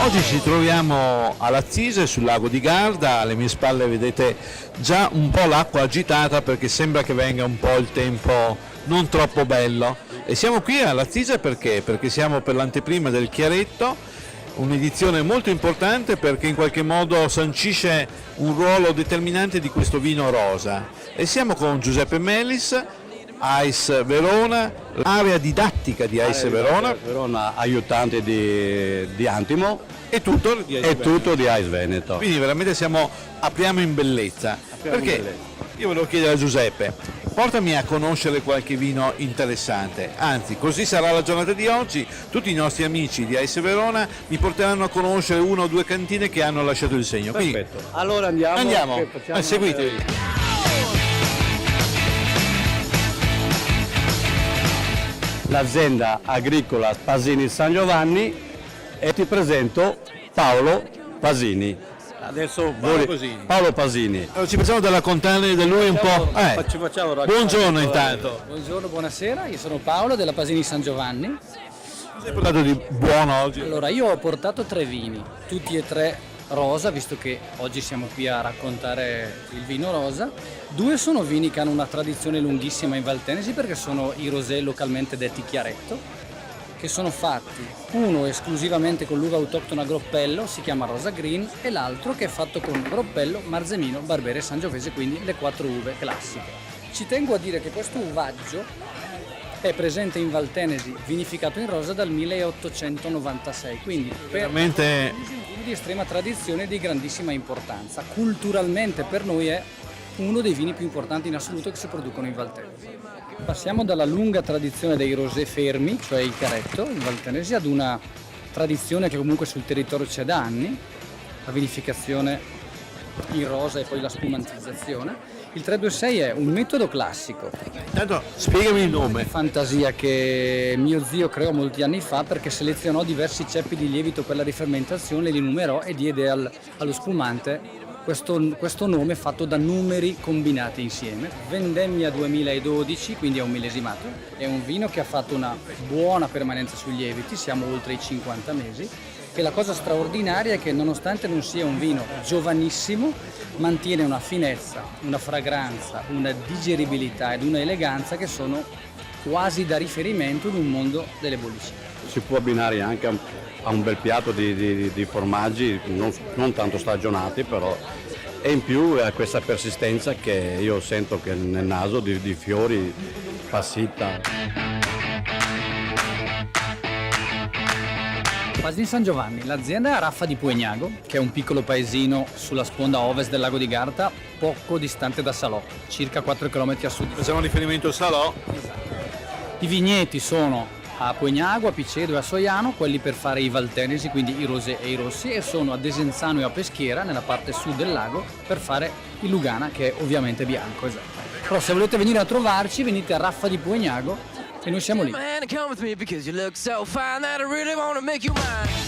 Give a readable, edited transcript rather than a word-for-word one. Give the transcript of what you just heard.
Oggi ci troviamo all'Azzise sul lago di Garda, alle mie spalle vedete già un po' l'acqua agitata perché sembra che venga un po' il tempo non troppo bello. E siamo qui all'Azzise perché siamo per l'anteprima del Chiaretto, un'edizione molto importante perché in qualche modo sancisce un ruolo determinante di questo vino rosa. E siamo con Giuseppe Melis, AIS Verona, l'area didattica di AIS Verona. Verona aiutante di Antimo E tutto di AIS e tutto di AIS Veneto. Quindi veramente apriamo in bellezza. Perché io volevo chiedere a Giuseppe, portami a conoscere qualche vino interessante, anzi così sarà la giornata di oggi, tutti i nostri amici di AIS Verona mi porteranno a conoscere una o due cantine che hanno lasciato il segno. Quindi, Perfetto. Allora andiamo. seguitevi. L'azienda agricola Pasini San Giovanni e ti presento Paolo Pasini. Adesso Paolo Pasini. Allora, ci facciamo della contare di lui un po'. Facciamo Buongiorno intanto. Buongiorno, buonasera, io sono Paolo della Pasini San Giovanni. Cosa hai portato di buono oggi? Allora, io ho portato 3 vini, tutti e 3 rosa, visto che oggi siamo qui a raccontare il vino rosa. 2 sono vini che hanno una tradizione lunghissima in Valtenesi perché sono i rosé localmente detti Chiaretto, che sono fatti uno esclusivamente con l'uva autoctona Groppello, si chiama Rosa Green, e l'altro che è fatto con Groppello, Marzemino, Barbera e Sangiovese, quindi le 4 uve classiche. Ci tengo a dire che questo uvaggio è presente in Valtenesi, vinificato in rosa dal 1896, quindi Veramente di estrema tradizione e di grandissima importanza. Culturalmente per noi è uno dei vini più importanti in assoluto che si producono in Valtenesi. Passiamo dalla lunga tradizione dei rosé fermi, cioè il Chiaretto, in Valtenesi, ad una tradizione che comunque sul territorio c'è da anni, la vinificazione in rosa e poi la spumantizzazione. Il 326 è un metodo classico, intanto spiegami il nome. fantasia che mio zio creò molti anni fa perché selezionò diversi ceppi di lievito per la rifermentazione, li numerò e diede allo spumante questo nome fatto da numeri combinati insieme. Vendemmia 2012, quindi è un millesimato, è un vino che ha fatto una buona permanenza sui lieviti, siamo oltre i 50 mesi, e la cosa straordinaria è che nonostante non sia un vino giovanissimo, mantiene una finezza, una fragranza, una digeribilità ed una eleganza che sono quasi da riferimento in un mondo delle bollicine. Si può abbinare anche a un bel piatto di formaggi, non tanto stagionati però, e in più ha questa persistenza che io sento che nel naso di fiori, passita. Pasini San Giovanni, l'azienda è a Raffa di Puegnago, che è un piccolo paesino sulla sponda ovest del lago di Garda, poco distante da Salò, circa 4 km a sud. Facciamo riferimento a Salò. I vigneti sono a Puegnago, a Picedo e a Soiano, quelli per fare i valtenesi, quindi i rosé e i rossi, e sono a Desenzano e a Peschiera, nella parte sud del lago, per fare il Lugana, che è ovviamente bianco. Esatto. Però se volete venire a trovarci, venite a Raffa di Puegnago e noi siamo lì. Man, come with me because you look so fine that I really want to make you mine.